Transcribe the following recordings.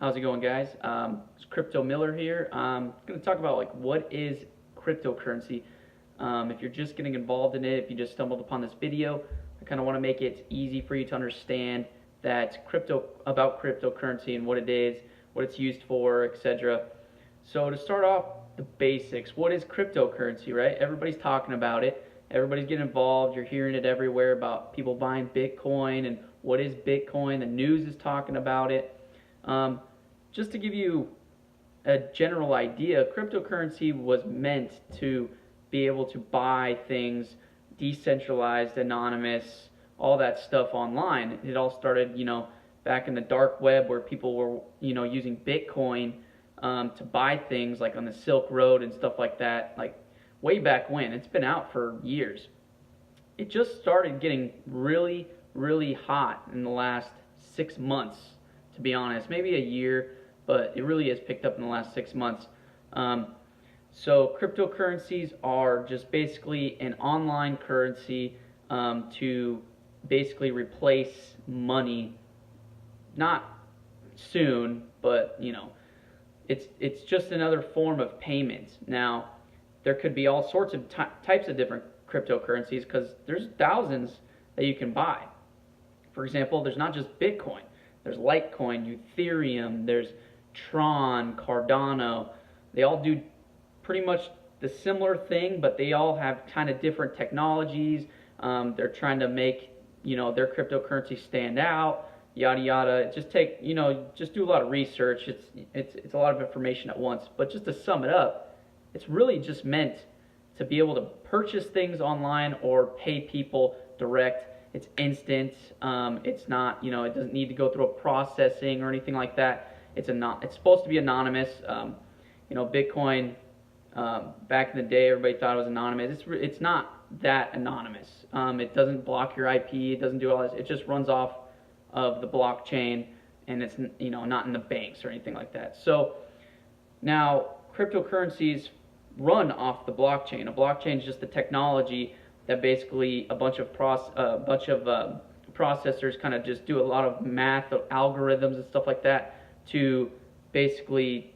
How's it going, guys? It's Crypto Miller here. I'm going to talk about what is cryptocurrency. If you're just getting involved in it, if you just stumbled upon this video, I kind of want to make it easy for you to understand that about cryptocurrency and what it is, what it's used for, etc. So to start off, the basics. What is cryptocurrency, right? Everybody's talking about it. Everybody's getting involved. You're hearing it everywhere about people buying Bitcoin and what is Bitcoin. The news is talking about it. Just to give you a general idea, cryptocurrency was meant to be able to buy things decentralized, anonymous, all that stuff online. It all started, back in the dark web where people were, using Bitcoin to buy things like on the Silk Road and stuff like that, like way back when. It's been out for years. It just started getting really, really hot in the last 6 months, to be honest, maybe a year, but it really has picked up in the last 6 months. So cryptocurrencies are just basically an online currency to basically replace money. Not soon, but it's just another form of payment. Now, there could be all sorts of types of different cryptocurrencies because there's thousands that you can buy. For example, there's not just Bitcoin. There's Litecoin, Ethereum, there's Tron, Cardano. They all do pretty much the similar thing, but they all have kind of different technologies. They're trying to make, their cryptocurrency stand out, yada yada. Just just do a lot of research. It's a lot of information at once. But just to sum it up, it's really just meant to be able to purchase things online or pay people direct. It's instant. It's not, it doesn't need to go through a processing or anything like that. It's supposed to be anonymous. Bitcoin, back in the day, everybody thought it was anonymous. It's not that anonymous. It doesn't block your IP. It doesn't do all this. It just runs off of the blockchain, and it's not in the banks or anything like that. So now cryptocurrencies run off the blockchain. A blockchain is just the technology that basically a bunch of processors kind of just do a lot of math, algorithms and stuff like that to basically,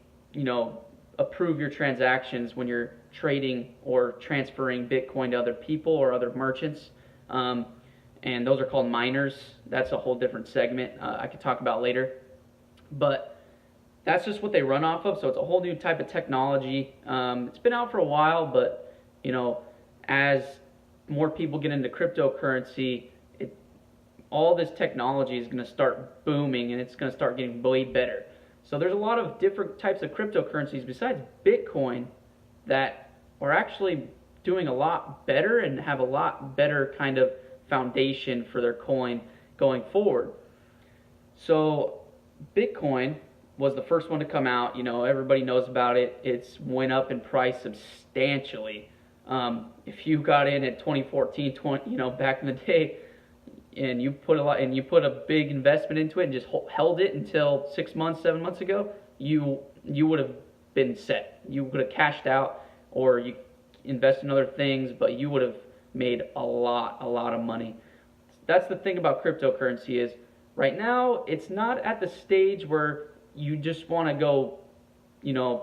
approve your transactions when you're trading or transferring Bitcoin to other people or other merchants. And those are called miners. That's a whole different segment I could talk about later. But that's just what they run off of, so it's a whole new type of technology. It's been out for a while, but, as more people get into cryptocurrency, all this technology is going to start booming, and it's going to start getting way better. So there's a lot of different types of cryptocurrencies besides Bitcoin that are actually doing a lot better and have a lot better kind of foundation for their coin going forward. So Bitcoin was the first one to come out. Everybody knows about it. It's went up in price substantially. If you got in at 2014, back in the day, and you put a big investment into it and just held it until 6 months, 7 months ago, you would have been set. You would have cashed out, or you invest in other things, but you would have made a lot of money. That's the thing about cryptocurrency is right now it's not at the stage where you just want to go,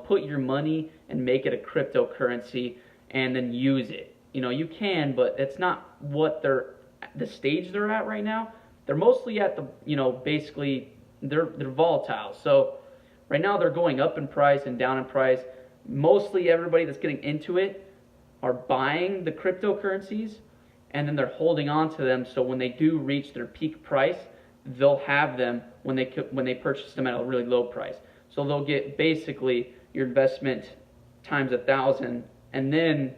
put your money and make it a cryptocurrency and then use it. You can, but it's not what the stage they're at right now. They're mostly at the, basically they're volatile. So right now they're going up in price and down in price. Mostly everybody that's getting into it are buying the cryptocurrencies and then they're holding on to them, so when they do reach their peak price, they'll have them when they purchase them at a really low price. So they'll get basically your investment times 1,000, and then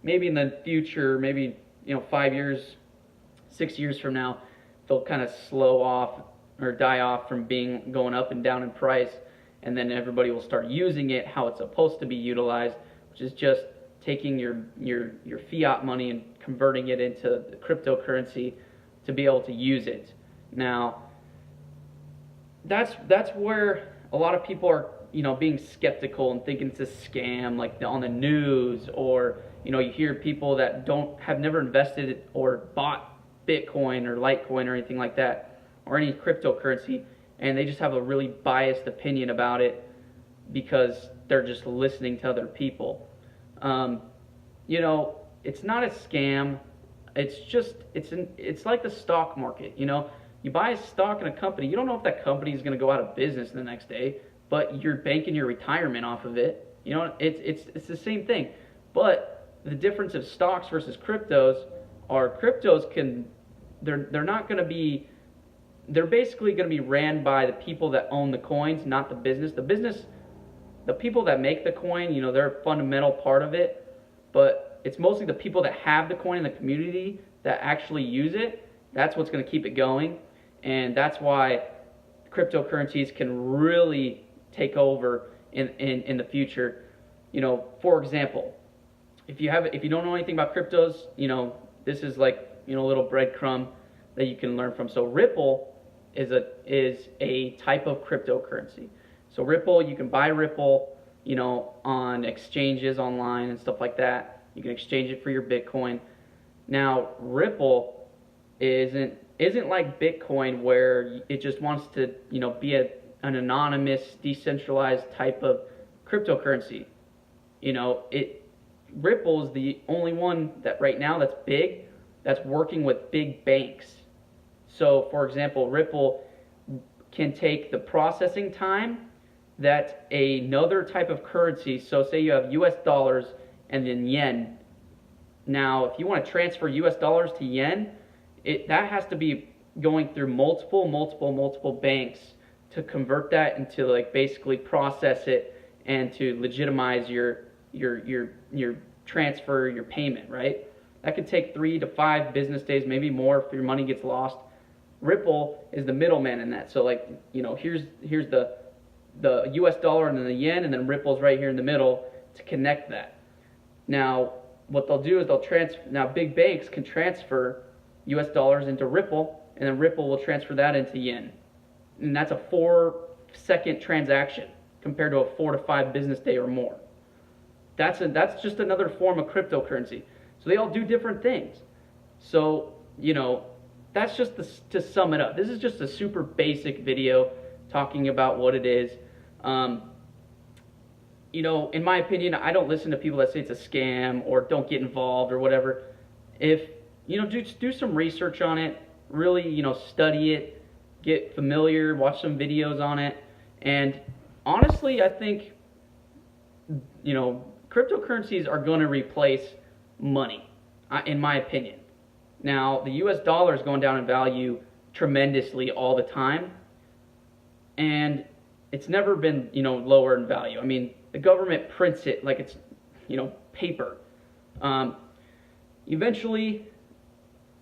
maybe in the future, maybe 5 years, 6 years from now, they'll kind of slow off or die off from going up and down in price, and then everybody will start using it how it's supposed to be utilized, which is just taking your fiat money and converting it into the cryptocurrency to be able to use it. Now, that's where a lot of people are, being skeptical and thinking it's a scam, like on the news, or you hear people that have never invested or bought Bitcoin or Litecoin or anything like that, or any cryptocurrency, and they just have a really biased opinion about it because they're just listening to other people. You know, it's not a scam. It's just it's like the stock market. You know, you buy a stock in a company, you don't know if that company is going to go out of business the next day, but you're banking your retirement off of it. You know, it's the same thing. But the difference of stocks versus cryptos are they're not going to be, they're basically going to be ran by the people that own the coins, not the business. The people that make the coin, you know, they're a fundamental part of it, but it's mostly the people that have the coin in the community that actually use it. That's what's going to keep it going, and that's why cryptocurrencies can really take over in the future. You know, for example, if you don't know anything about cryptos, you know, this is like, you know, a little breadcrumb that you can learn from. So Ripple is a type of cryptocurrency. So Ripple, you can buy Ripple, you know, on exchanges online and stuff like that. You can exchange it for your Bitcoin. Now, Ripple isn't like Bitcoin, where it just wants to, you know, be an anonymous, decentralized type of cryptocurrency. You know, Ripple is the only one that right now that's big, that's working with big banks. So, for example, Ripple can take the processing time that another type of currency, so say you have US dollars and then yen. Now, if you want to transfer US dollars to yen, that has to be going through multiple banks to convert that into, like, basically process it and to legitimize your transfer, your payment, right? That could take 3 to 5 business days, maybe more, if your money gets lost. Ripple is the middleman in that. So, like, you know, here's the US dollar and then the yen, and then Ripple's right here in the middle to connect that. Now, what they'll do is now big banks can transfer US dollars into Ripple, and then Ripple will transfer that into yen. And that's a 4-second transaction compared to a 4 to 5 business day or more. That's just another form of cryptocurrency. So they all do different things. So, you know, that's just to sum it up. This is just a super basic video talking about what it is. You know, in my opinion, I don't listen to people that say it's a scam or don't get involved or whatever. If, you know, do some research on it, really, you know, study it, get familiar, watch some videos on it. And honestly, I think, you know, cryptocurrencies are going to replace money, in my opinion. Now, the US dollar is going down in value tremendously all the time, and it's never been, you know, lower in value. I mean, the government prints it like it's, you know, paper. Eventually,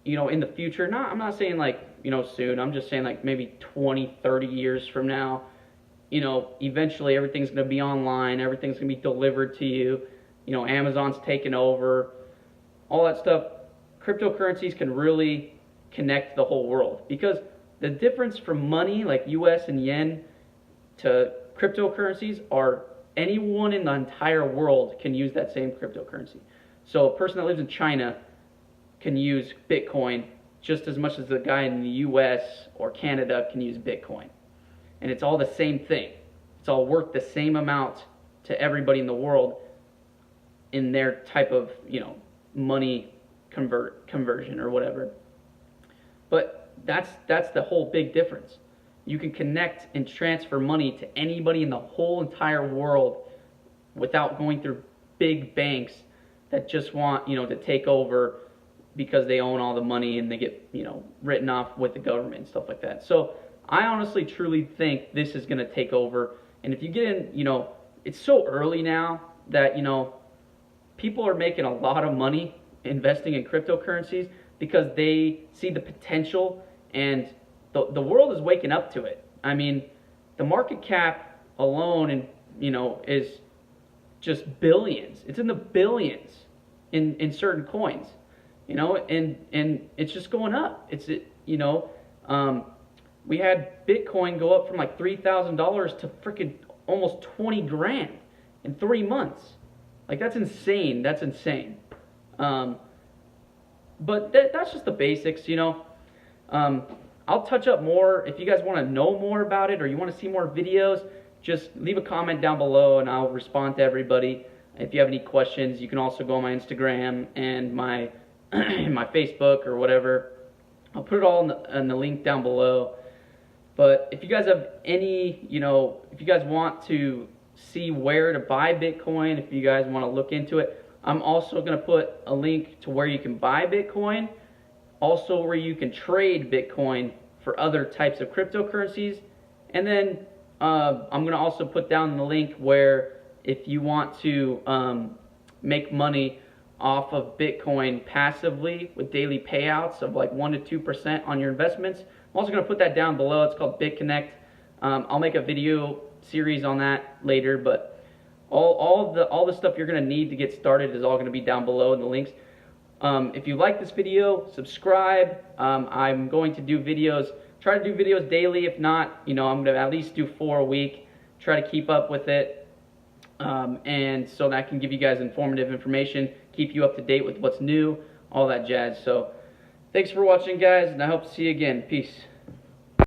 you know, in the future, I'm not saying like, you know, soon, I'm just saying like maybe 20, 30 years from now, you know, eventually everything's going to be online, everything's going to be delivered to you, you know, Amazon's taken over, all that stuff. Cryptocurrencies can really connect the whole world, because the difference from money like US and yen to cryptocurrencies are anyone in the entire world can use that same cryptocurrency. So a person that lives in China can use Bitcoin just as much as the guy in the US or Canada can use Bitcoin. And it's all the same thing. It's all worth the same amount to everybody in the world in their type of, you know, money conversion or whatever. But that's the whole big difference. You can connect and transfer money to anybody in the whole entire world without going through big banks that just want, you know, to take over because they own all the money and they get, you know, written off with the government and stuff like that. So I honestly truly think this is going to take over. And if you get in, you know, it's so early now that, you know, people are making a lot of money investing in cryptocurrencies because they see the potential, and the world is waking up to it. I mean, the market cap alone, and you know, is just billions. It's in the billions in certain coins, you know, and it's just going up. You know, we had Bitcoin go up from like $3,000 to freaking almost 20 grand in 3 months. Like, that's insane. That's insane. But that's just the basics, you know. I'll touch up more. If you guys want to know more about it or you want to see more videos, just leave a comment down below and I'll respond to everybody. If you have any questions, you can also go on my Instagram and my my Facebook or whatever. I'll put it all in the link down below. But if you guys have any, if you guys want to see where to buy Bitcoin, if you guys want to look into it, I'm also going to put a link to where you can buy Bitcoin, also where you can trade Bitcoin for other types of cryptocurrencies. And then I'm going to also put down the link where if you want to make money off of Bitcoin passively with daily payouts of like 1 to 2% on your investments. I'm also going to put that down below. It's called BitConnect. I'll make a video series on that later, but all the stuff you're going to need to get started is all going to be down below in the links. If you like this video, subscribe. I'm going to do videos, try to do videos daily. If not, I'm going to at least do 4 a week, try to keep up with it. And so that I can give you guys informative information, keep you up to date with what's new, all that jazz. So thanks for watching, guys, and I hope to see you again. Peace.